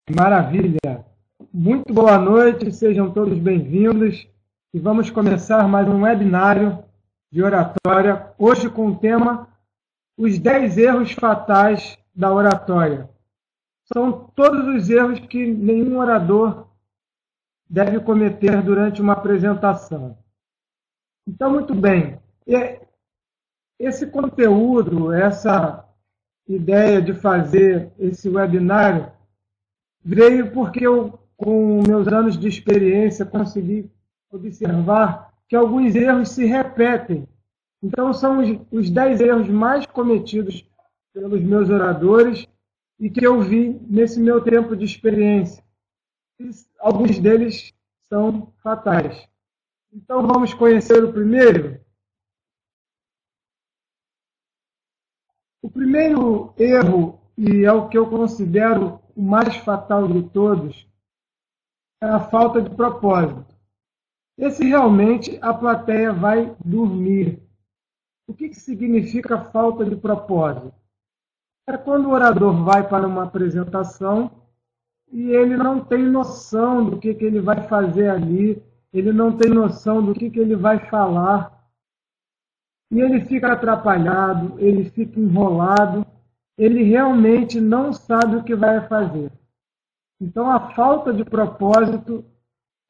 Maravilha! Muito boa noite, sejam todos bem-vindos e vamos começar mais um webinário de oratória, hoje com o tema Os 10 erros fatais da oratória. São todos os erros que nenhum orador deve cometer durante uma apresentação. Então, muito bem, esse conteúdo, essa ideia de fazer esse webinário veio porque eu, com meus anos de experiência, consegui observar que alguns erros se repetem. Então, são os 10 erros mais cometidos pelos meus oradores e que eu vi nesse meu tempo de experiência. E alguns deles são fatais. Então, vamos conhecer o primeiro? O primeiro erro, e é o que eu considero o mais fatal de todos, é a falta de propósito. Esse realmente a plateia vai dormir. O que significa falta de propósito? É quando o orador vai para uma apresentação e ele não tem noção do que ele vai fazer ali, ele não tem noção do que ele vai falar, e ele fica atrapalhado, ele fica enrolado, ele realmente não sabe o que vai fazer. Então, a falta de propósito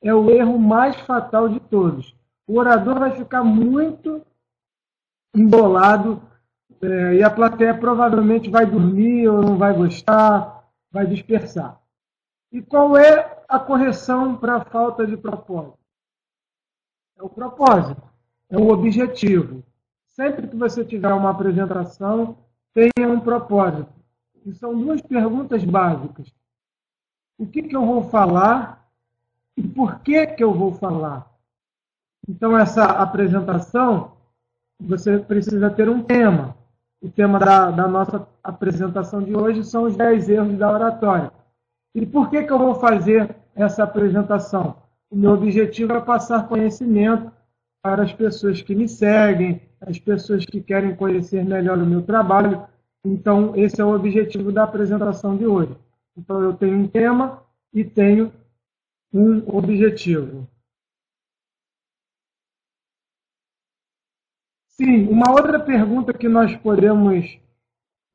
é o erro mais fatal de todos. O orador vai ficar muito embolado e a plateia provavelmente vai dormir ou não vai gostar, vai dispersar. E qual é a correção para a falta de propósito? É o propósito, é o objetivo. Sempre que você tiver uma apresentação, tenha um propósito. E são duas perguntas básicas. O que eu vou falar e por que eu vou falar? Então, essa apresentação, você precisa ter um tema. O tema da nossa apresentação de hoje são os 10 erros da oratória. E por que eu vou fazer essa apresentação? O meu objetivo é passar conhecimento para as pessoas que me seguem, as pessoas que querem conhecer melhor o meu trabalho. Então, esse é o objetivo da apresentação de hoje. Então, eu tenho um tema e tenho um objetivo. Sim, uma outra pergunta que nós podemos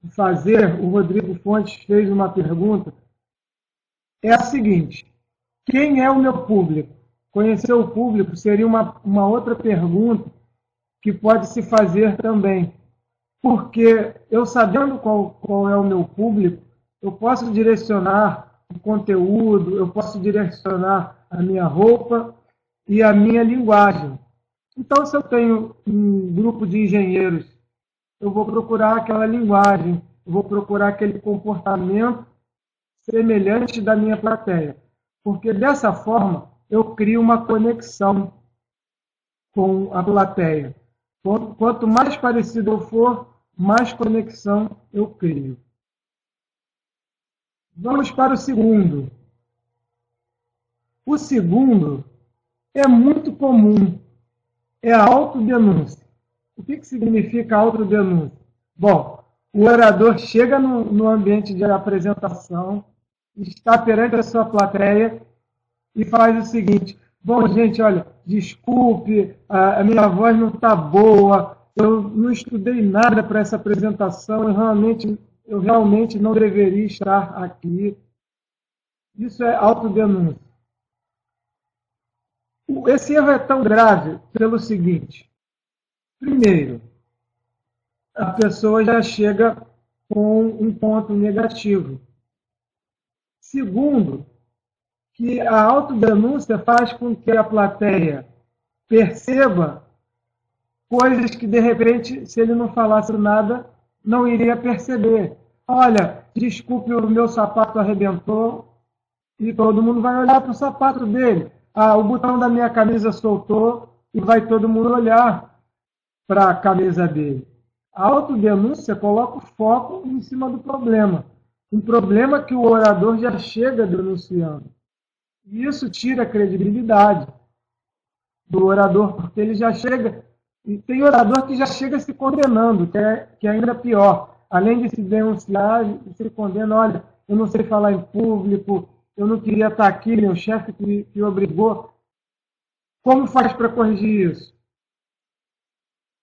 fazer, o Rodrigo Fontes fez uma pergunta, é a seguinte: quem é o meu público? Conhecer o público seria uma outra pergunta que pode se fazer também. Porque eu sabendo qual é o meu público, eu posso direcionar o conteúdo, eu posso direcionar a minha roupa e a minha linguagem. Então, se eu tenho um grupo de engenheiros, eu vou procurar aquela linguagem, eu vou procurar aquele comportamento semelhante da minha plateia. Porque dessa forma, eu crio uma conexão com a plateia. Quanto mais parecido eu for, mais conexão eu crio. Vamos para o segundo. O segundo é muito comum, é a autodenúncia. O que significa autodenúncia? Bom, o orador chega no ambiente de apresentação, está perante a sua plateia e faz o seguinte: bom, gente, olha, desculpe, a minha voz não está boa, eu não estudei nada para essa apresentação, eu realmente não deveria estar aqui. Isso é autodenúncia. Esse erro é tão grave pelo seguinte: primeiro, a pessoa já chega com um ponto negativo. Segundo, que a autodenúncia faz com que a plateia perceba coisas que, de repente, se ele não falasse nada, não iria perceber. Olha, desculpe, o meu sapato arrebentou, e todo mundo vai olhar para o sapato dele. O botão da minha camisa soltou e vai todo mundo olhar para a camisa dele. A autodenúncia coloca o foco em cima do problema. Um problema que o orador já chega denunciando. E isso tira a credibilidade do orador, porque ele já chega... E tem orador que já chega se condenando, que é ainda pior. Além de se denunciar, se condena: olha, eu não sei falar em público, eu não queria estar aqui, meu chefe que obrigou. Como faz para corrigir isso?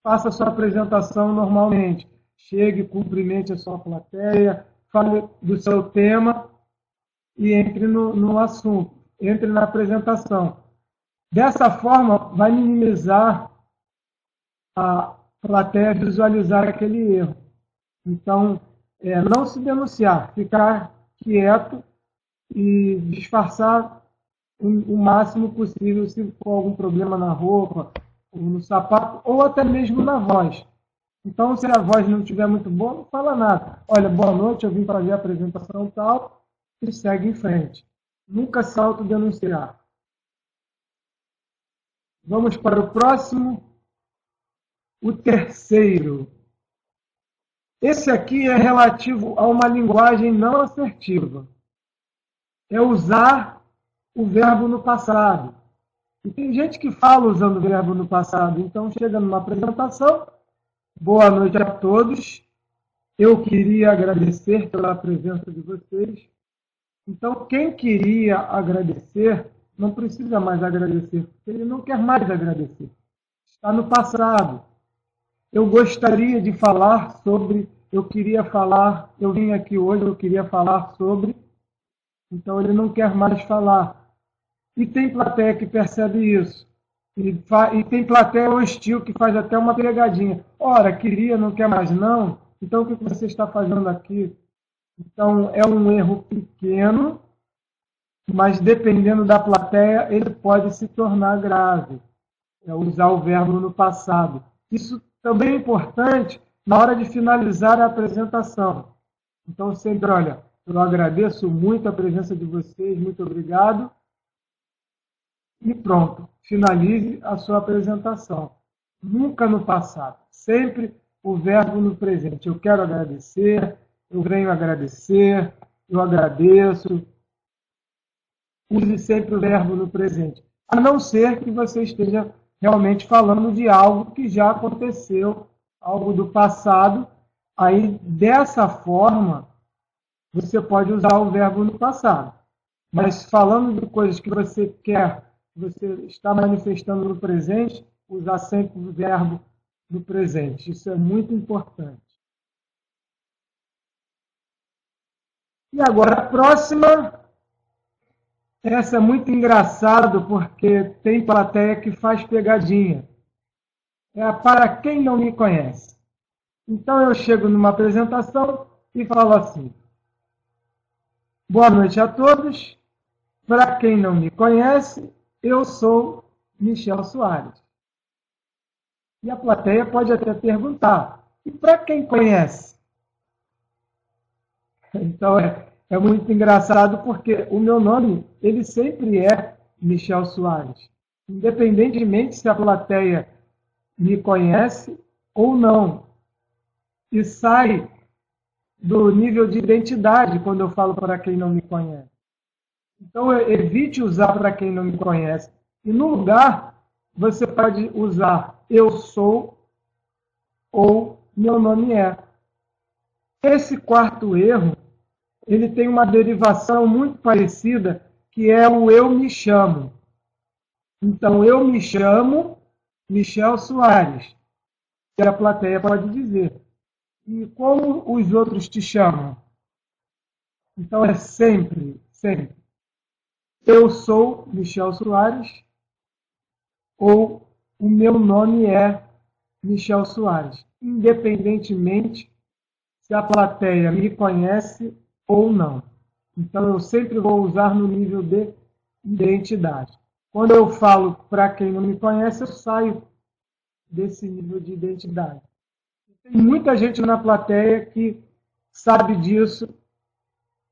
Faça a sua apresentação normalmente. Chegue, cumprimente a sua plateia, fale do seu tema e entre no assunto, entre na apresentação. Dessa forma, vai minimizar a plateia visualizar aquele erro. Então, não se denunciar, ficar quieto e disfarçar o máximo possível se for algum problema na roupa, ou no sapato, ou até mesmo na voz. Então, se a voz não estiver muito boa, não fala nada. Olha, boa noite, eu vim para ver a apresentação tal, e segue em frente. Nunca se autodenunciar. Vamos para o próximo, o terceiro. Esse aqui é relativo a uma linguagem não assertiva. É usar o verbo no passado. E tem gente que fala usando o verbo no passado. Então, chega numa apresentação, boa noite a todos. Eu queria agradecer pela presença de vocês. Então, quem queria agradecer, não precisa mais agradecer, porque ele não quer mais agradecer. Está no passado. Eu gostaria de falar sobre, eu queria falar, eu vim aqui hoje, eu queria falar sobre, então ele não quer mais falar. E tem plateia que percebe isso. E tem plateia hostil que faz até uma pegadinha. Ora, queria, não quer mais não? Então o que você está fazendo aqui? Então é um erro pequeno, mas dependendo da plateia, ele pode se tornar grave. É usar o verbo no passado. Isso também é importante na hora de finalizar a apresentação. Então, sempre, olha, eu agradeço muito a presença de vocês, muito obrigado. E pronto, finalize a sua apresentação. Nunca no passado, sempre o verbo no presente. Eu quero agradecer, eu venho agradecer, eu agradeço. Use sempre o verbo no presente. A não ser que você esteja realmente falando de algo que já aconteceu, algo do passado. Aí, dessa forma, você pode usar o verbo no passado. Mas falando de coisas que você quer, que você está manifestando no presente, usar sempre o verbo no presente. Isso é muito importante. E agora, a próxima. Essa é muito engraçado porque tem plateia que faz pegadinha. É para quem não me conhece. Então eu chego numa apresentação e falo assim: boa noite a todos. Para quem não me conhece, eu sou Michel Soares. E a plateia pode até perguntar: e para quem conhece? Então é muito engraçado porque o meu nome ele sempre é Michel Soares. Independentemente se a plateia me conhece ou não. E sai do nível de identidade quando eu falo para quem não me conhece. Então, evite usar para quem não me conhece. E no lugar, você pode usar eu sou ou meu nome é. Esse quarto erro, ele tem uma derivação muito parecida, que é o eu me chamo. Então, eu me chamo Michel Soares. E a plateia pode dizer: e como os outros te chamam? Então é sempre, sempre. Eu sou Michel Soares ou o meu nome é Michel Soares, independentemente se a plateia me conhece ou não. Então eu sempre vou usar no nível de identidade. Quando eu falo para quem não me conhece, eu saio desse nível de identidade. Tem muita gente na plateia que sabe disso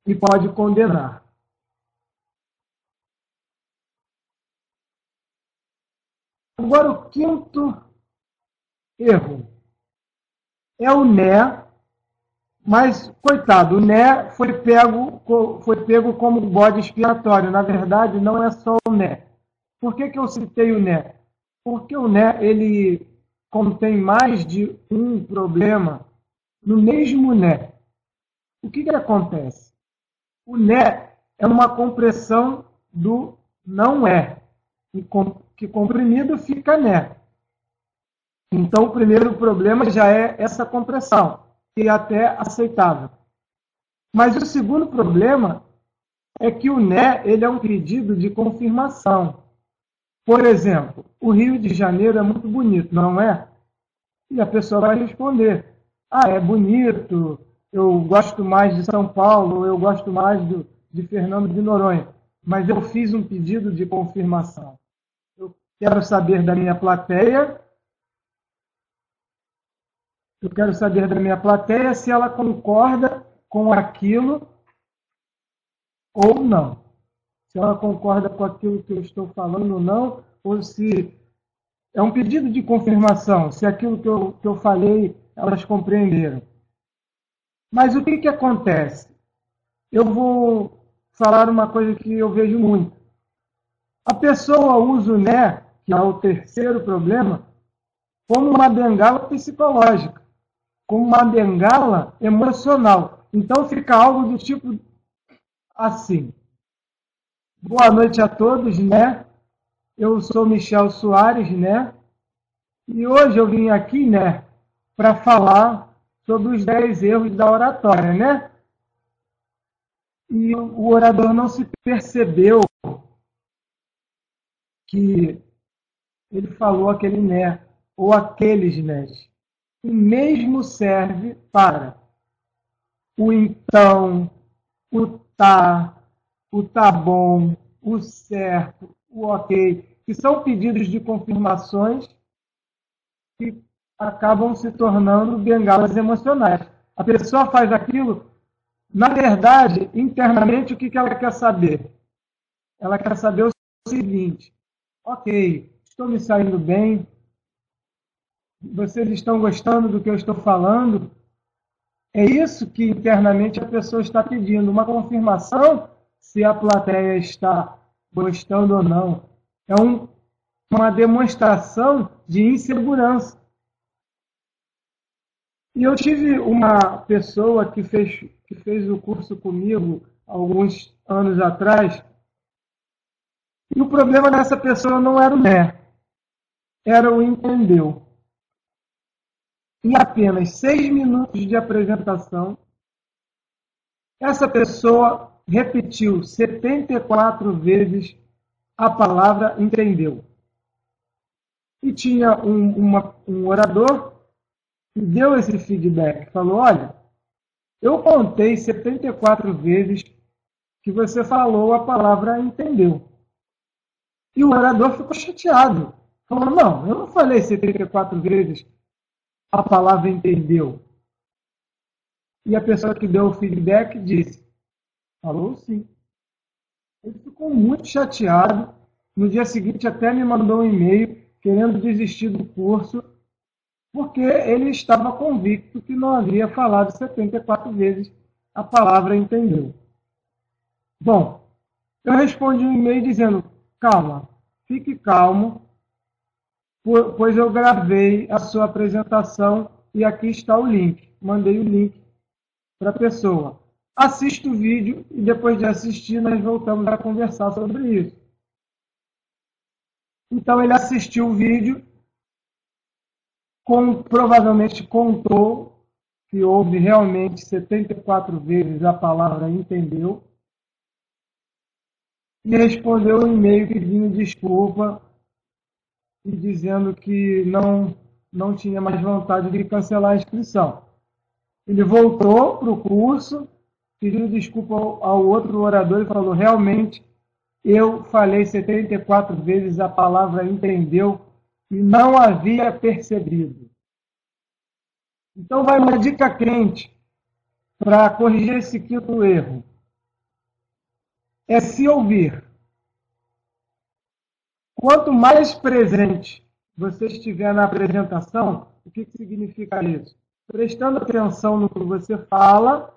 e pode condenar. Agora, o quinto erro é o né, mas, coitado, o né foi pego como bode expiatório. Na verdade, não é só o né. Por que eu citei o né? Porque o né ele contém mais de um problema no mesmo né. O que acontece? O né é uma compressão do não é, que comprimido fica né. Então, o primeiro problema já é essa compressão, que é até aceitável. Mas o segundo problema é que o né ele é um pedido de confirmação. Por exemplo, o Rio de Janeiro é muito bonito, não é? E a pessoa vai responder: ah, é bonito, eu gosto mais de São Paulo, eu gosto mais de Fernando de Noronha. Mas eu fiz um pedido de confirmação. Eu quero saber da minha plateia, se ela concorda com aquilo ou não. Se ela concorda com aquilo que eu estou falando ou não, ou se é um pedido de confirmação, se aquilo que eu falei elas compreenderam. Mas o que acontece? Eu vou falar uma coisa que eu vejo muito. A pessoa usa o né, que é o terceiro problema, como uma bengala psicológica, como uma bengala emocional. Então fica algo do tipo assim: boa noite a todos, né? Eu sou Michel Soares, né? E hoje eu vim aqui, né, para falar sobre os 10 erros da oratória, né? E o orador não se percebeu que ele falou aquele né, ou aqueles nés. O mesmo serve para o então, o tá bom, o certo, o ok, que são pedidos de confirmações que acabam se tornando bengalas emocionais. A pessoa faz aquilo, na verdade, internamente, o que ela quer saber? Ela quer saber o seguinte: ok, estou me saindo bem, vocês estão gostando do que eu estou falando? É isso que internamente a pessoa está pedindo, uma confirmação se a plateia está gostando ou não. É uma demonstração de insegurança. E eu tive uma pessoa que fez o curso comigo alguns anos atrás, e o problema dessa pessoa não era o né, era o entendeu. Em apenas 6 minutos de apresentação, essa pessoa repetiu 74 vezes a palavra entendeu. E tinha um orador que deu esse feedback, falou: olha, eu contei 74 vezes que você falou a palavra entendeu. E o orador ficou chateado. Falou: não, eu não falei 74 vezes a palavra entendeu. E a pessoa que deu o feedback disse: falou sim. Ele ficou muito chateado. No dia seguinte até me mandou um e-mail querendo desistir do curso, porque ele estava convicto que não havia falado 74 vezes a palavra entendeu. Bom, eu respondi um e-mail dizendo: calma, fique calmo, pois eu gravei a sua apresentação e aqui está o link. Mandei o link para a pessoa. Assista o vídeo e depois de assistir nós voltamos a conversar sobre isso. Então ele assistiu o vídeo, provavelmente contou que houve realmente 74 vezes a palavra entendeu e respondeu um e-mail pedindo desculpa e dizendo que não tinha mais vontade de cancelar a inscrição. Ele voltou para o curso, pediu desculpa ao outro orador e falou: realmente, eu falei 74 vezes a palavra entendeu e não havia percebido. Então vai uma dica quente para corrigir esse quinto erro. É se ouvir. Quanto mais presente você estiver na apresentação, o que significa isso? Prestando atenção no que você fala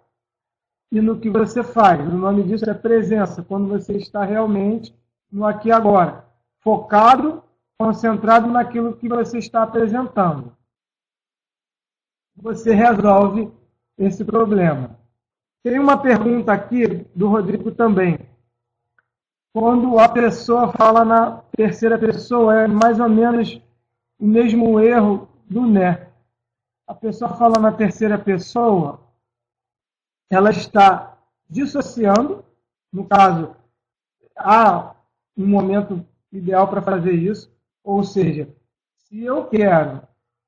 e no que você faz. O nome disso é presença, quando você está realmente no aqui e agora, focado, concentrado naquilo que você está apresentando. Você resolve esse problema. Tem uma pergunta aqui do Rodrigo também. quando a pessoa fala na terceira pessoa, é mais ou menos o mesmo erro do né. A pessoa fala na terceira pessoa, ela está dissociando, no caso, há um momento ideal para fazer isso, ou seja, se eu quero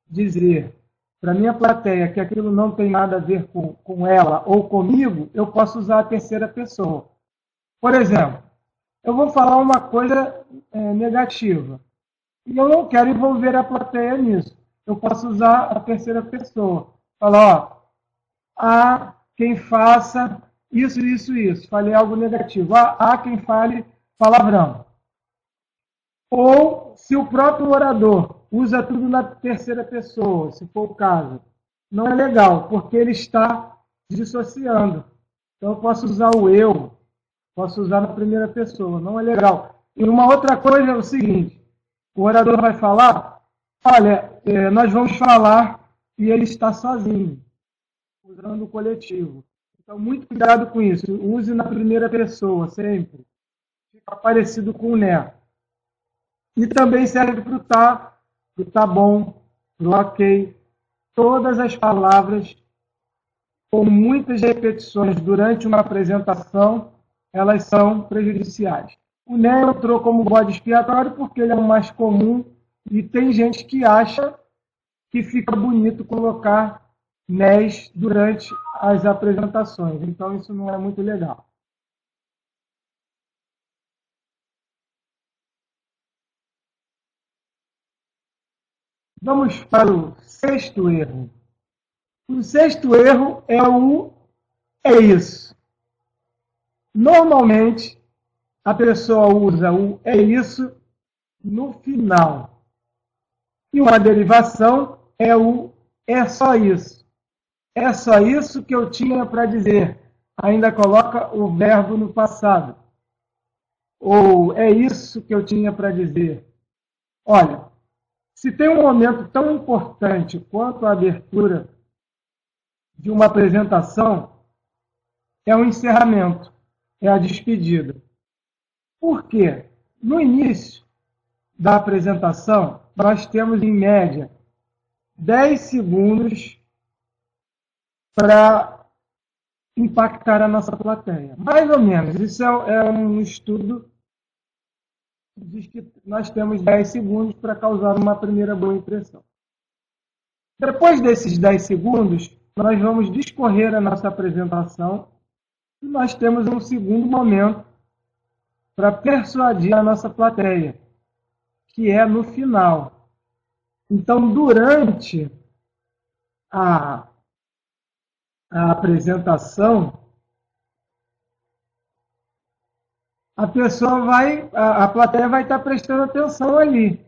dizer para a minha plateia que aquilo não tem nada a ver com ela ou comigo, eu posso usar a terceira pessoa. Por exemplo, eu vou falar uma coisa negativa e eu não quero envolver a plateia nisso. Eu posso usar a terceira pessoa. Falar, ó, há quem faça isso, isso, isso. Falei algo negativo. Há quem fale palavrão. Ou se o próprio orador usa tudo na terceira pessoa, se for o caso, não é legal, porque ele está dissociando. Então eu posso usar o eu, posso usar na primeira pessoa, não é legal. E uma outra coisa é o seguinte, o orador vai falar, olha, nós vamos falar e ele está sozinho, usando o coletivo. Então, muito cuidado com isso. Use na primeira pessoa, sempre. Fica parecido com o né. E também serve para o tá bom, para o ok. Todas as palavras, com muitas repetições durante uma apresentação, elas são prejudiciais. O né entrou como bode expiatório porque ele é o mais comum e tem gente que acha que fica bonito colocar nés durante as apresentações. Então, isso não é muito legal. Vamos para o sexto erro. O sexto erro é o é isso. Normalmente, a pessoa usa o é isso no final. E uma derivação é o é só isso. É só isso que eu tinha para dizer. Ainda coloca o verbo no passado. Ou é isso que eu tinha para dizer. Olha, se tem um momento tão importante quanto a abertura de uma apresentação, é o encerramento, é a despedida. Por quê? No início da apresentação, nós temos, em média, 10 segundos para impactar a nossa plateia. Mais ou menos. Isso é um estudo que diz que nós temos 10 segundos para causar uma primeira boa impressão. Depois desses 10 segundos, nós vamos discorrer a nossa apresentação e nós temos um segundo momento para persuadir a nossa plateia, que é no final. Então, durante a apresentação, a plateia vai estar prestando atenção ali.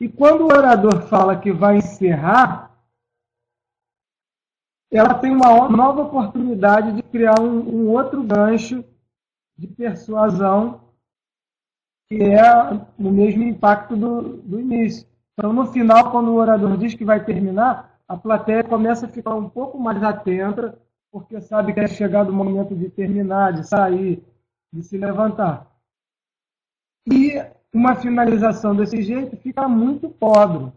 E quando o orador fala que vai encerrar, ela tem uma nova oportunidade de criar um outro gancho de persuasão, que é o mesmo impacto do início. Então, no final, quando o orador diz que vai terminar, a plateia começa a ficar um pouco mais atenta, porque sabe que é chegado o momento de terminar, de sair, de se levantar. E uma finalização desse jeito fica muito pobre.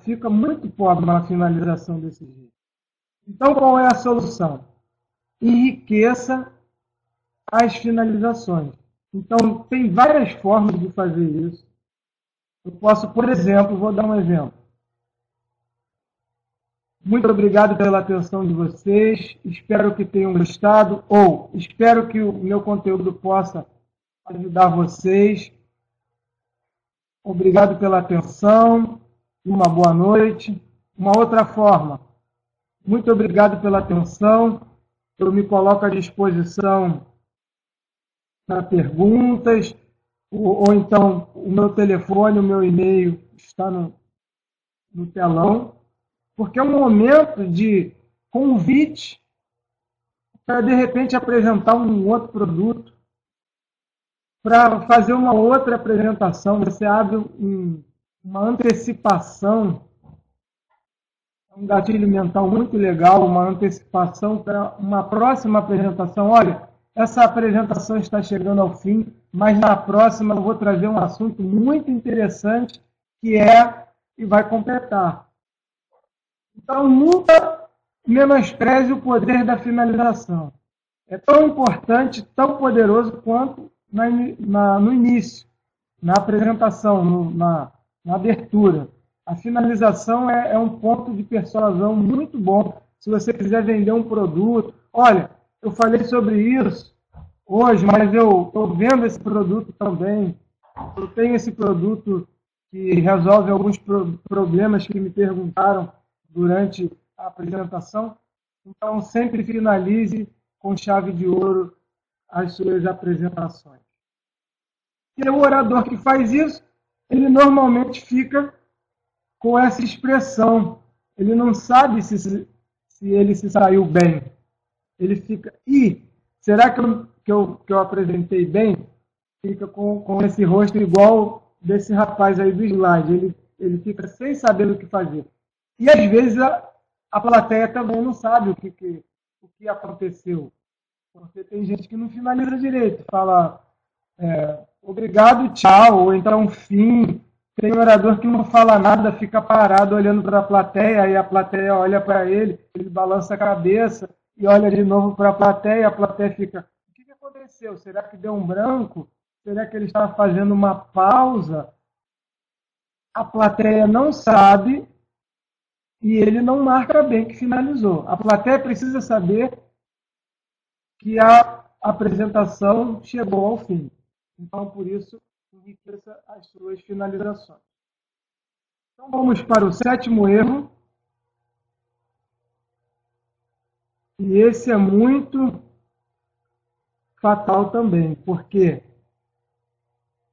Fica muito pobre uma finalização desse jeito. Então, qual é a solução? Enriqueça as finalizações. Então, tem várias formas de fazer isso. Eu posso, por exemplo, vou dar um exemplo. Muito obrigado pela atenção de vocês. Espero que tenham gostado, ou espero que o meu conteúdo possa ajudar vocês. Obrigado pela atenção. Uma boa noite. Uma outra forma. Muito obrigado pela atenção. Eu me coloco à disposição para perguntas, ou então o meu telefone, o meu e-mail está no telão, porque é um momento de convite para, de repente, apresentar um outro produto, para fazer uma outra apresentação. Você abre uma antecipação, um gatilho mental muito legal, uma antecipação para uma próxima apresentação. Olha, essa apresentação está chegando ao fim, mas na próxima eu vou trazer um assunto muito interessante e vai completar. Então, nunca menospreze o poder da finalização. É tão importante, tão poderoso quanto no início, na apresentação, na abertura. A finalização é um ponto de persuasão muito bom. Se você quiser vender um produto, olha, eu falei sobre isso hoje, mas eu estou vendo esse produto também. Eu tenho esse produto que resolve alguns problemas que me perguntaram durante a apresentação. Então, sempre finalize com chave de ouro as suas apresentações. E o orador que faz isso, ele normalmente fica com essa expressão. Ele não sabe se ele se saiu bem. Ele fica, será que eu apresentei bem? Fica com esse rosto igual desse rapaz aí do slide. Ele fica sem saber o que fazer. E às vezes a plateia também não sabe o que aconteceu. Porque tem gente que não finaliza direito, fala obrigado, tchau, ou então fim. Tem orador que não fala nada, fica parado olhando para a plateia, aí a plateia olha para ele, ele balança a cabeça e olha de novo para a plateia fica, o que aconteceu? Será que deu um branco? Será que ele estava fazendo uma pausa? A plateia não sabe e ele não marca bem que finalizou. A plateia precisa saber que a apresentação chegou ao fim. Então, por isso, enriqueça as suas finalizações. Então, vamos para o 7º erro. E esse é muito fatal também, porque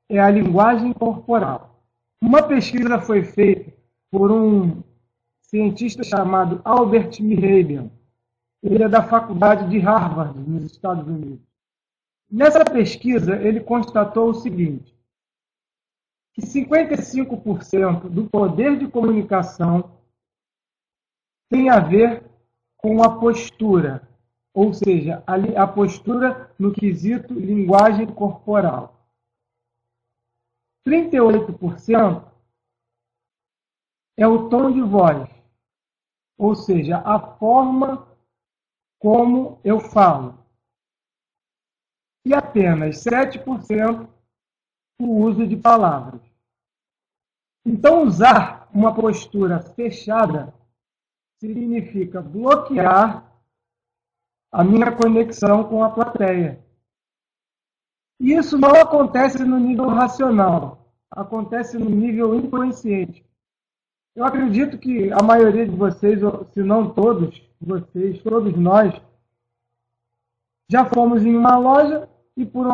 é a linguagem corporal. Uma pesquisa foi feita por um cientista chamado Albert Mehrabian. Ele é da faculdade de Harvard, nos Estados Unidos. Nessa pesquisa, ele constatou o seguinte, que 55% do poder de comunicação tem a ver com a postura, ou seja, a postura no quesito linguagem corporal. 38% é o tom de voz, ou seja, a forma como eu falo. E apenas 7% o uso de palavras. Então, usar uma postura fechada significa bloquear a minha conexão com a plateia. E isso não acontece no nível racional, acontece no nível inconsciente. Eu acredito que a maioria de vocês, se não todos vocês, todos nós, já fomos em uma loja e por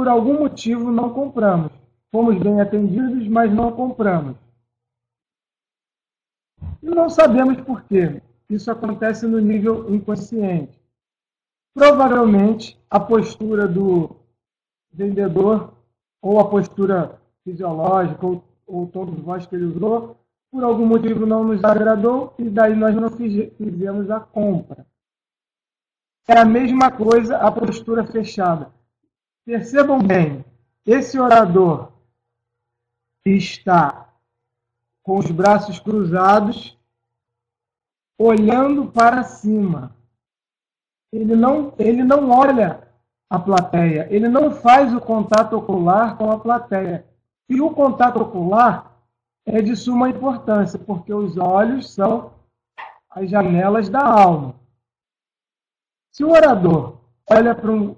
algum motivo não compramos. Fomos bem atendidos, mas não compramos. E não sabemos por quê. Isso acontece no nível inconsciente. Provavelmente, a postura do vendedor, ou a postura fisiológica, ou o tom de voz que ele usou, por algum motivo não nos agradou, e daí nós não fizemos a compra. É a mesma coisa a postura fechada. Percebam bem, esse orador está com os braços cruzados, olhando para cima. Ele não olha a plateia, ele não faz o contato ocular com a plateia. E o contato ocular é de suma importância, porque os olhos são as janelas da alma. Se o orador olha para um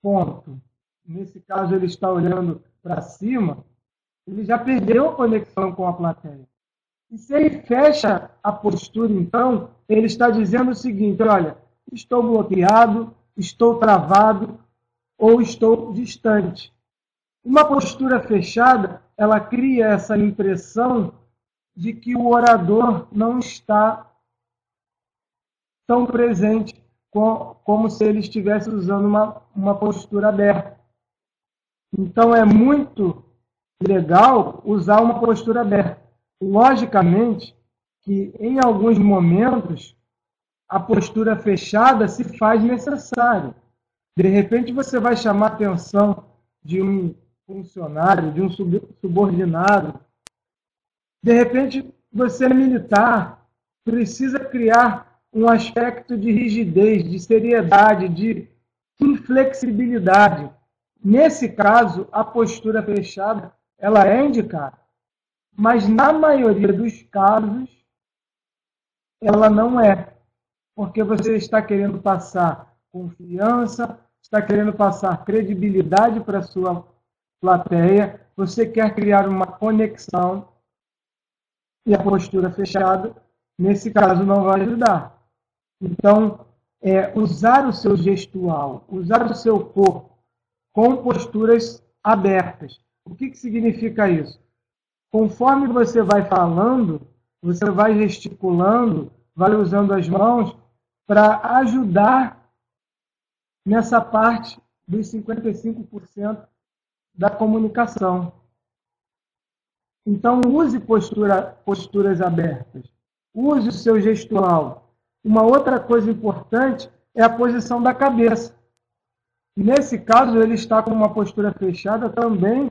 ponto, nesse caso ele está olhando para cima, ele já perdeu a conexão com a plateia. E se ele fecha a postura, então, ele está dizendo o seguinte, olha, estou bloqueado, estou travado ou estou distante. Uma postura fechada, ela cria essa impressão de que o orador não está tão presente como se ele estivesse usando uma postura aberta. Então, é muito legal usar uma postura aberta. Logicamente que, em alguns momentos, a postura fechada se faz necessária. De repente você vai chamar a atenção de um funcionário, de um subordinado. De repente você é militar, precisa criar um aspecto de rigidez, de seriedade, de inflexibilidade. Nesse caso, a postura fechada, ela é indicada. Mas na maioria dos casos, ela não é. Porque você está querendo passar confiança, está querendo passar credibilidade para a sua plateia, você quer criar uma conexão e a postura fechada, nesse caso, não vai ajudar. Então, usar o seu gestual, usar o seu corpo com posturas abertas. O que significa isso? Conforme você vai falando, você vai gesticulando, vai usando as mãos para ajudar nessa parte dos 55% da comunicação. Então, use posturas abertas. Use o seu gestual. Uma outra coisa importante é a posição da cabeça. Nesse caso, ele está com uma postura fechada também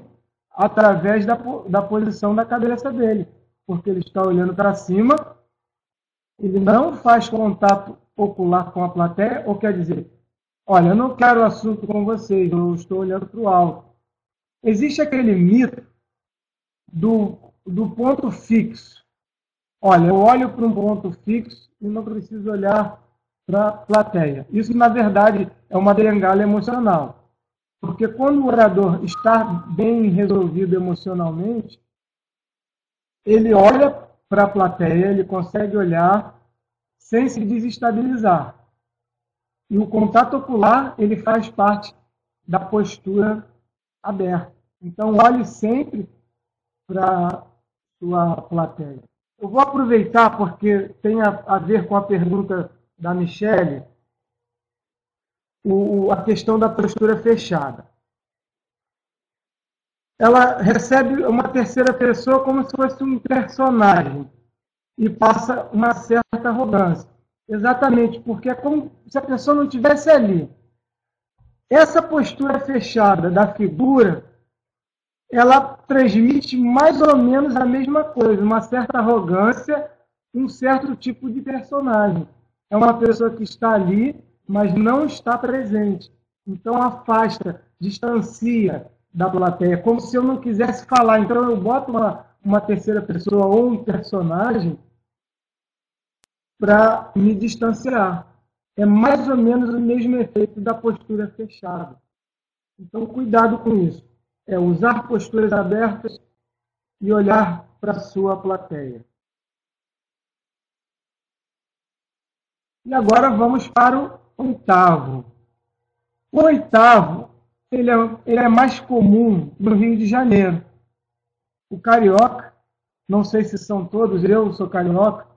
através da posição da cabeça dele, porque ele está olhando para cima, ele não faz contato ocular com a plateia, ou quer dizer, olha, eu não quero assunto com vocês, eu estou olhando para o alto. Existe aquele mito do ponto fixo. Olha, eu olho para um ponto fixo e não preciso olhar para a plateia. Isso, na verdade, é uma bengala emocional. Porque quando o orador está bem resolvido emocionalmente, ele olha para a plateia, ele consegue olhar sem se desestabilizar. E o contato ocular, ele faz parte da postura aberta. Então, olhe sempre para a sua plateia. Eu vou aproveitar, porque tem a ver com a pergunta da Michele, a questão da postura fechada. Ela recebe uma terceira pessoa como se fosse um personagem e passa uma certa arrogância. Exatamente, porque é como se a pessoa não estivesse ali. Essa postura fechada da figura, ela transmite mais ou menos a mesma coisa, uma certa arrogância, um certo tipo de personagem. É uma pessoa que está ali, mas não está presente. Então afasta, distancia da plateia, como se eu não quisesse falar. Então eu boto uma terceira pessoa ou um personagem para me distanciar. É mais ou menos o mesmo efeito da postura fechada. Então cuidado com isso. É usar posturas abertas e olhar para a sua plateia. E agora vamos para o oitavo. O oitavo, ele é mais comum no Rio de Janeiro. O carioca, não sei se são todos, eu sou carioca,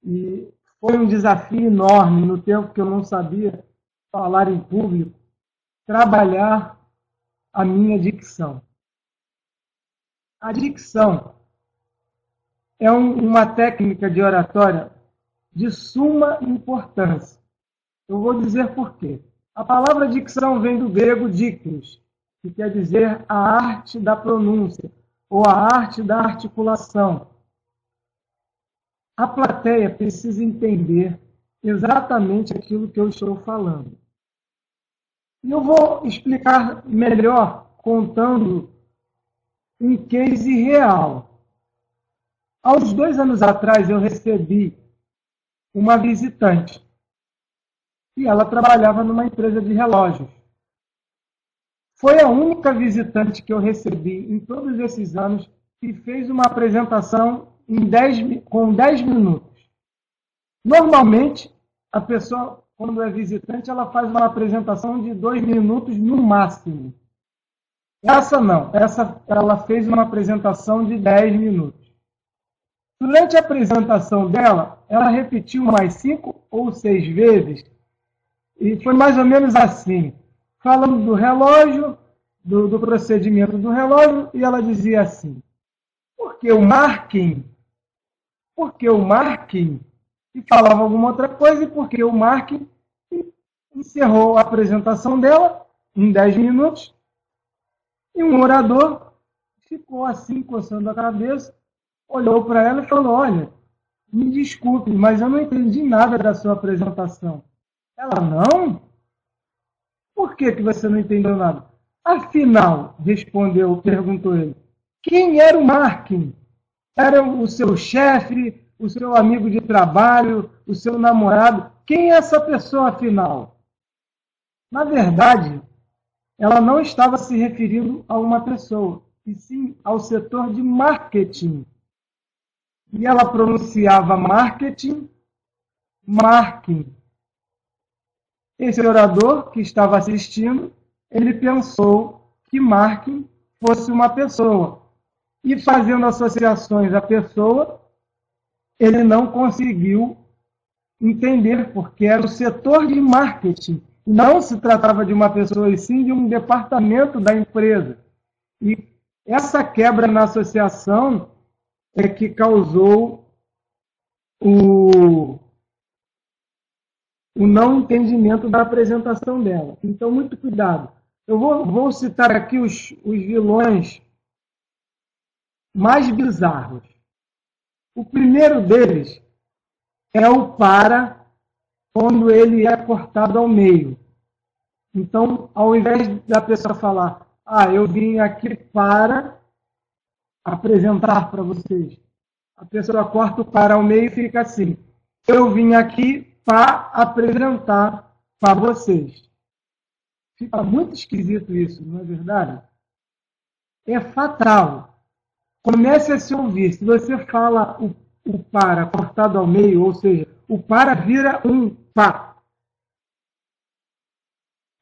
e foi um desafio enorme no tempo que eu não sabia falar em público, trabalhar a minha dicção. A dicção é uma técnica de oratória de suma importância. Eu vou dizer por quê. A palavra dicção vem do grego dictos, que quer dizer a arte da pronúncia, ou a arte da articulação. A plateia precisa entender exatamente aquilo que eu estou falando. E eu vou explicar melhor contando um case real. Há uns 2 anos atrás, eu recebi uma visitante. E ela trabalhava numa empresa de relógios. Foi a única visitante que eu recebi em todos esses anos que fez uma apresentação com 10 minutos. Normalmente, a pessoa, quando é visitante, ela faz uma apresentação de 2 minutos no máximo. Essa não. Ela fez uma apresentação de 10 minutos. Durante a apresentação dela, ela repetiu mais 5 ou 6 vezes, e foi mais ou menos assim, falando do relógio, do procedimento do relógio, e ela dizia assim, porque o marketing, e falava alguma outra coisa, e porque o marketing, e encerrou a apresentação dela em 10 minutos e um orador ficou assim, coçando a cabeça, olhou para ela e falou: olha, me desculpe, mas eu não entendi nada da sua apresentação. Ela: não? Por que você não entendeu nada? Afinal, perguntou ele, quem era o Markin? Era o seu chefe, o seu amigo de trabalho, o seu namorado? Quem é essa pessoa, afinal? Na verdade, ela não estava se referindo a uma pessoa, e sim ao setor de marketing. E ela pronunciava marketing, marketing. Esse orador que estava assistindo, ele pensou que marketing fosse uma pessoa. E fazendo associações à pessoa, ele não conseguiu entender, porque era o setor de marketing. Não se tratava de uma pessoa, e sim de um departamento da empresa. E essa quebra na associação é que causou o não entendimento da apresentação dela. Então, muito cuidado. Eu vou citar aqui os vilões mais bizarros. O primeiro deles é o para, quando ele é cortado ao meio. Então, ao invés da pessoa falar, eu vim aqui para apresentar para vocês, a pessoa corta o para ao meio e fica assim, eu vim aqui para apresentar para vocês. Fica muito esquisito isso, não é verdade? É fatal. Comece a se ouvir. Se você fala o para cortado ao meio, ou seja, o para vira um pá.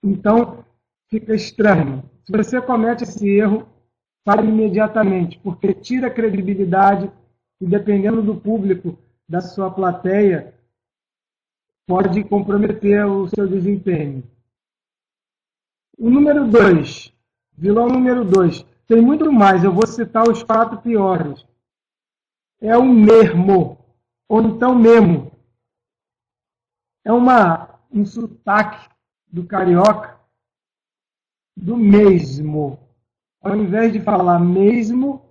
Então, fica estranho. Se você comete esse erro, pare imediatamente, porque tira a credibilidade e, dependendo do público da sua plateia, pode comprometer o seu desempenho. O número 2, vilão número 2, tem muito mais, eu vou citar os 4 piores. É o mesmo, ou então mesmo. É um sotaque do carioca, do mesmo. Ao invés de falar mesmo,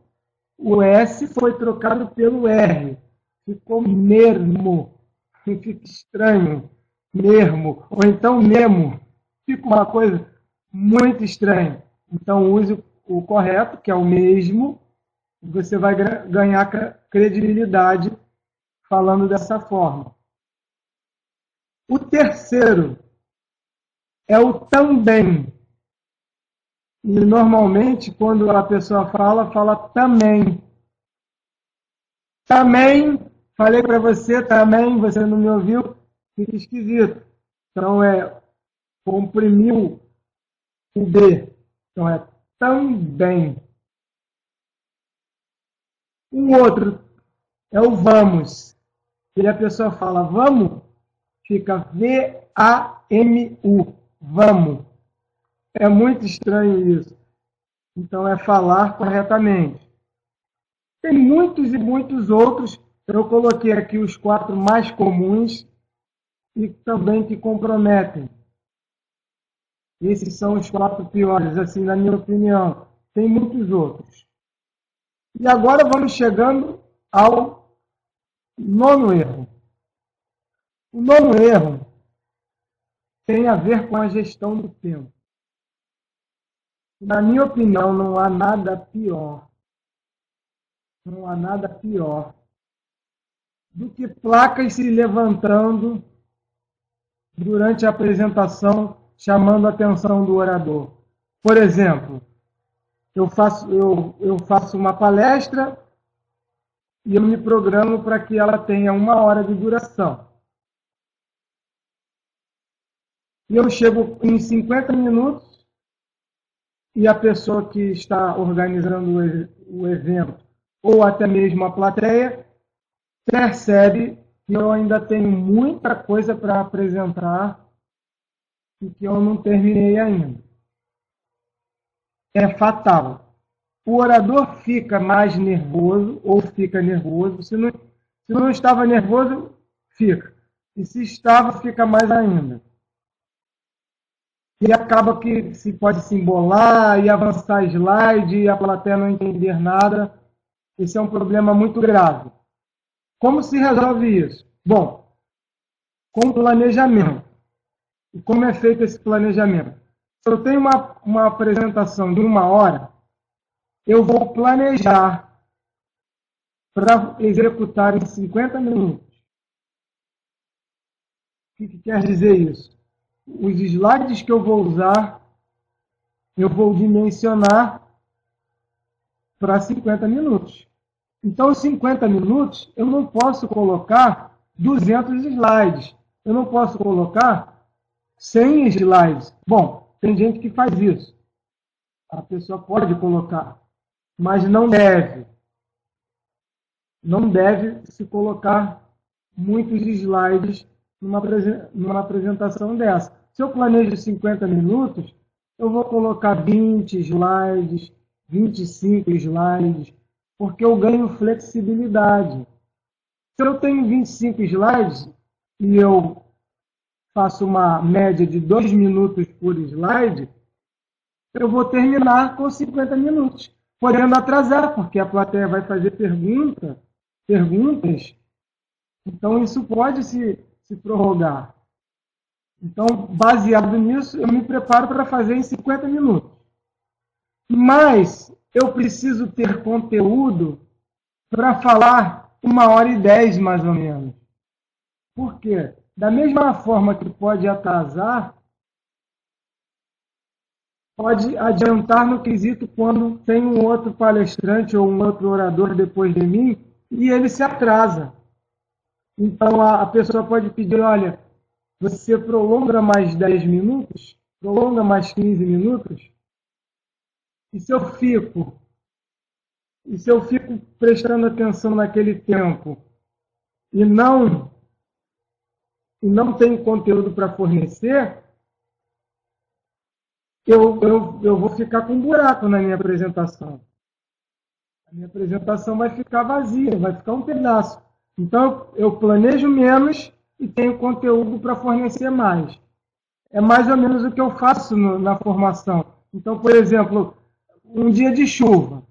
o S foi trocado pelo R. Ficou mesmo. Fica estranho. Mesmo. Ou então mesmo. Fica uma coisa muito estranha. Então use o correto, que é o mesmo. Você vai ganhar credibilidade falando dessa forma. O terceiro é o também. E normalmente, quando a pessoa fala também. Também, falei para você, também, você não me ouviu, fica esquisito. Então, comprimiu o B. Então, é também. Um outro é o vamos. E a pessoa fala vamos, fica V-A-M-U. Vamos. É muito estranho isso. Então, é falar corretamente. Tem muitos e muitos outros. Eu coloquei aqui os 4 mais comuns e também que comprometem. Esses são os 4 piores, assim, na minha opinião. Tem muitos outros. E agora vamos chegando ao 9º erro. O 9º erro tem a ver com a gestão do tempo. Na minha opinião, não há nada pior. Não há nada pior do que placas se levantando durante a apresentação, chamando a atenção do orador. Por exemplo, eu faço uma palestra e eu me programo para que ela tenha 1 hora de duração. E eu chego em 50 minutos e a pessoa que está organizando o evento, ou até mesmo a plateia, percebe que eu ainda tenho muita coisa para apresentar e que eu não terminei ainda. É fatal. O orador fica mais nervoso, ou fica nervoso. Se não estava nervoso, fica. E se estava, fica mais ainda. e acaba que se pode se embolar e avançar slide e a plateia não entender nada. Esse é um problema muito grave. Como se resolve isso? Bom, com planejamento. E como é feito esse planejamento? Se eu tenho uma apresentação de 1 hora, eu vou planejar para executar em 50 minutos. O que quer dizer isso? Os slides que eu vou usar, eu vou dimensionar para 50 minutos. Então, em 50 minutos, eu não posso colocar 200 slides. Eu não posso colocar 100 slides. Bom, tem gente que faz isso. A pessoa pode colocar, mas não deve. Não deve se colocar muitos slides numa apresentação dessa. Se eu planejo 50 minutos, eu vou colocar 20 slides, 25 slides, porque eu ganho flexibilidade. Se eu tenho 25 slides e eu faço uma média de 2 minutos por slide, eu vou terminar com 50 minutos, podendo atrasar, porque a plateia vai fazer perguntas, então isso pode se prorrogar. Então, baseado nisso, eu me preparo para fazer em 50 minutos. Mas eu preciso ter conteúdo para falar 1h10, mais ou menos. Por quê? Da mesma forma que pode atrasar, pode adiantar no quesito quando tem um outro palestrante ou um outro orador depois de mim e ele se atrasa. Então, a pessoa pode pedir, olha, você prolonga mais 10 minutos? Prolonga mais 15 minutos? E se eu fico prestando atenção naquele tempo e não tenho conteúdo para fornecer, eu vou ficar com um buraco na minha apresentação. A minha apresentação vai ficar vazia, vai ficar um pedaço. Então, eu planejo menos e tenho conteúdo para fornecer mais. É mais ou menos o que eu faço na formação. Então, por exemplo, um dia de chuva.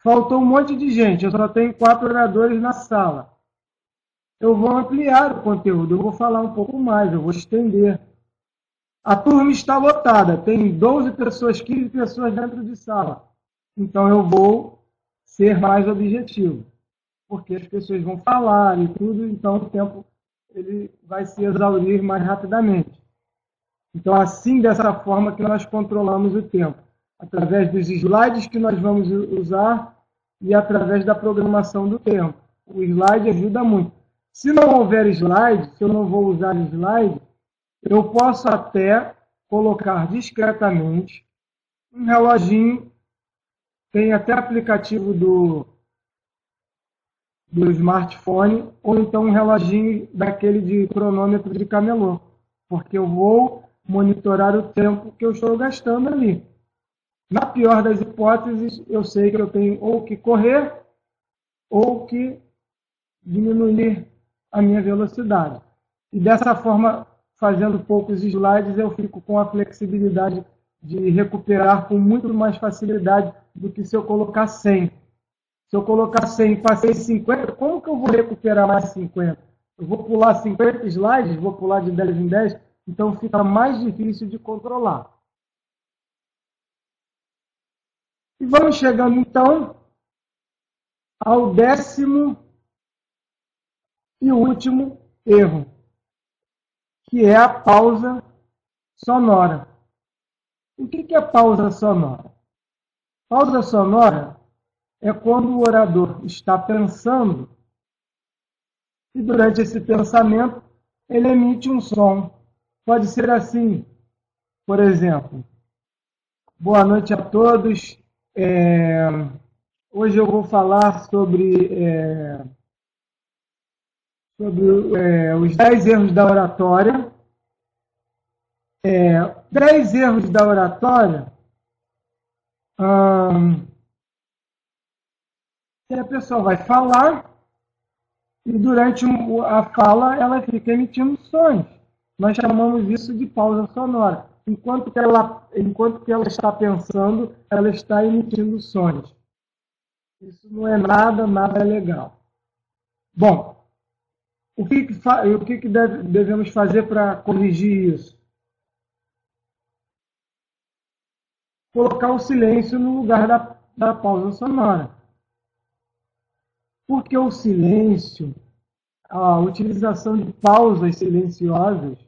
Faltou um monte de gente, eu só tenho 4 oradores na sala. Eu vou ampliar o conteúdo, eu vou falar um pouco mais, eu vou estender. A turma está lotada, tem 12 pessoas, 15 pessoas dentro de sala. Então, eu vou ser mais objetivo, porque as pessoas vão falar e tudo, então o tempo ele vai se exaurir mais rapidamente. Então, assim, dessa forma que nós controlamos o tempo, através dos slides que nós vamos usar e através da programação do tempo. O slide ajuda muito. Se não houver slide, se eu não vou usar slide, eu posso até colocar discretamente um reloginho, tem até aplicativo do smartphone, ou então um reloginho daquele de cronômetro de camelô, porque eu vou monitorar o tempo que eu estou gastando ali. Na pior das hipóteses, eu sei que eu tenho ou que correr ou que diminuir a minha velocidade. E dessa forma, fazendo poucos slides, eu fico com a flexibilidade de recuperar com muito mais facilidade do que se eu colocar 100. Se eu colocar 100 e passei 50, como que eu vou recuperar mais 50? Eu vou pular 50 slides, vou pular de 10 em 10, então fica mais difícil de controlar. E vamos chegando, então, ao 10º e último erro, que é a pausa sonora. O que é pausa sonora? Pausa sonora é quando o orador está pensando e, durante esse pensamento, ele emite um som. Pode ser assim, por exemplo, boa noite a todos. Hoje eu vou falar sobre os 10 erros da oratória. 10 erros da oratória que a pessoa vai falar e durante a fala ela fica emitindo sons. Nós chamamos isso de pausa sonora. enquanto que ela está pensando, ela está emitindo sons. Isso não é nada legal. Bom, o que devemos fazer para corrigir isso? Colocar o silêncio no lugar da pausa sonora. Porque o silêncio, a utilização de pausas silenciosas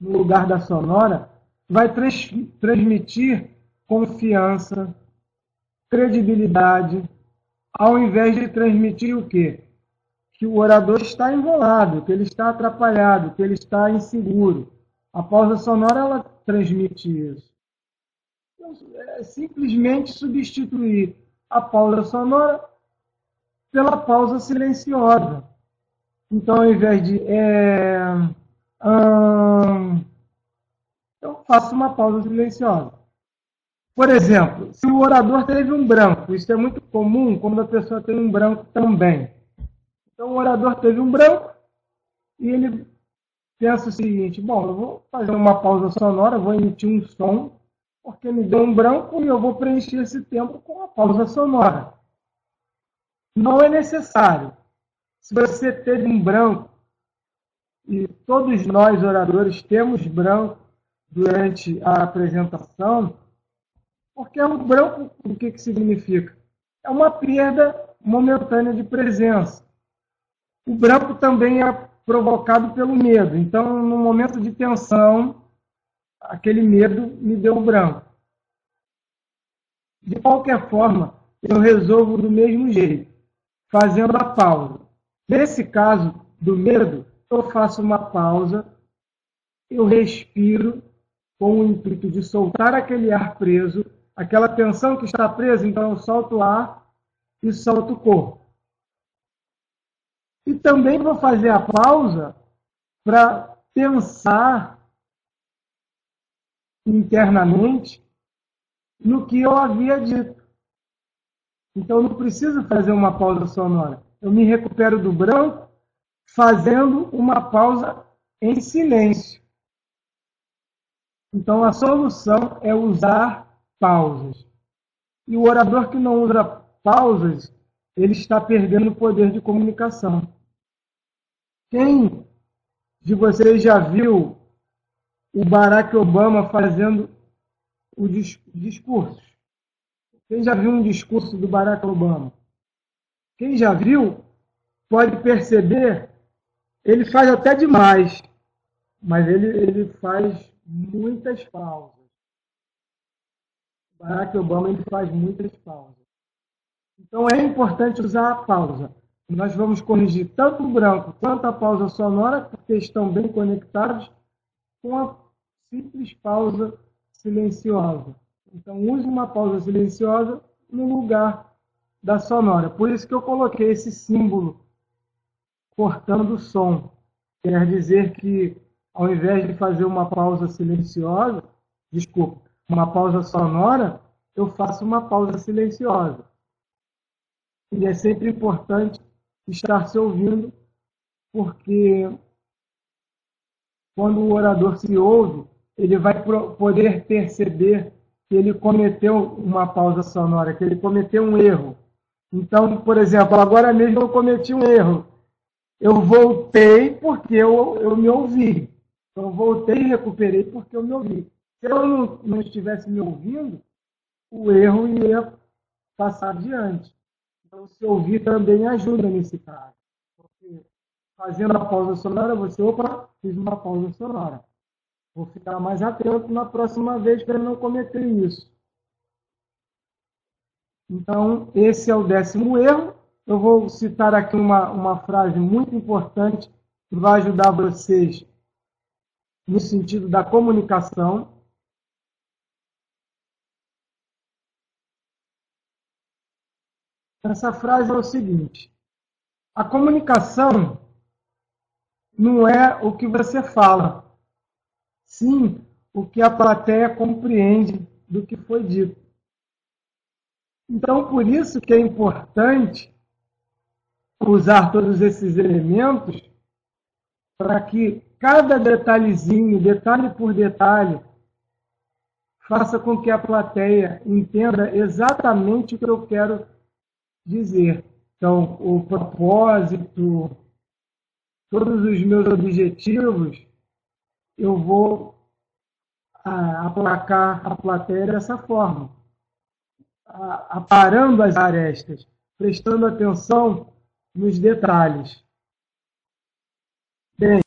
no lugar da sonora, vai transmitir confiança, credibilidade, ao invés de transmitir o quê? Que o orador está enrolado, que ele está atrapalhado, que ele está inseguro. A pausa sonora, ela transmite isso. Então, é simplesmente substituir a pausa sonora pela pausa silenciosa. Então, ao invés de eu faço uma pausa silenciosa. Por exemplo, se o orador teve um branco, isso é muito comum quando a pessoa tem um branco também. Então, o orador teve um branco e ele pensa o seguinte: bom, eu vou fazer uma pausa sonora, vou emitir um som, porque me deu um branco e eu vou preencher esse tempo com a pausa sonora. Não é necessário. Se você teve um branco, e todos nós, oradores, temos branco durante a apresentação, porque é um branco, o que significa? É uma perda momentânea de presença. O branco também é provocado pelo medo. Então, no momento de tensão, aquele medo me deu um branco. De qualquer forma, eu resolvo do mesmo jeito, fazendo a pausa. Nesse caso do medo, eu faço uma pausa, eu respiro com o intuito de soltar aquele ar preso, aquela tensão que está presa, então eu solto o ar e solto o corpo. E também vou fazer a pausa para pensar internamente no que eu havia dito. Então, eu não preciso fazer uma pausa sonora. Eu me recupero do branco fazendo uma pausa em silêncio. Então, a solução é usar pausas. E o orador que não usa pausas, ele está perdendo o poder de comunicação. Quem de vocês já viu o Barack Obama fazendo os discursos? Quem já viu um discurso do Barack Obama? Quem já viu pode perceber, ele faz até demais, mas ele faz muitas pausas. O Barack Obama ele faz muitas pausas. Então é importante usar a pausa. Nós vamos corrigir tanto o branco quanto a pausa sonora, porque estão bem conectados com a simples pausa silenciosa. Então, use uma pausa silenciosa no lugar da sonora. Por isso que eu coloquei esse símbolo cortando o som. Quer dizer que, ao invés de fazer uma pausa silenciosa, uma pausa sonora, eu faço uma pausa silenciosa. E é sempre importante estar se ouvindo, porque quando o orador se ouve, ele vai poder perceber que ele cometeu uma pausa sonora, que ele cometeu um erro. Então, por exemplo, agora mesmo eu cometi um erro. Eu voltei porque eu me ouvi. Então, eu voltei e recuperei porque eu me ouvi. Se eu não estivesse me ouvindo, o erro ia passar adiante. Então, se ouvir também ajuda nesse caso. Porque fazendo a pausa sonora, você, fiz uma pausa sonora. Vou ficar mais atento na próxima vez para não cometer isso. Então, esse é o 10º erro. Eu vou citar aqui uma frase muito importante que vai ajudar vocês no sentido da comunicação. Essa frase é o seguinte: a comunicação não é o que você fala, sim o que a plateia compreende do que foi dito. Então, por isso que é importante usar todos esses elementos para que cada detalhezinho, detalhe por detalhe, faça com que a plateia entenda exatamente o que eu quero dizer. Então, o propósito, todos os meus objetivos, eu vou aplacar a plateia dessa forma, aparando as arestas, prestando atenção nos detalhes. Bem,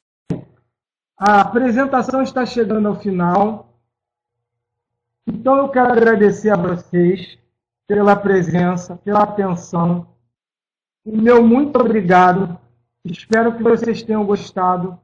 a apresentação está chegando ao final, então eu quero agradecer a vocês pela presença, pela atenção. O meu muito obrigado. Espero que vocês tenham gostado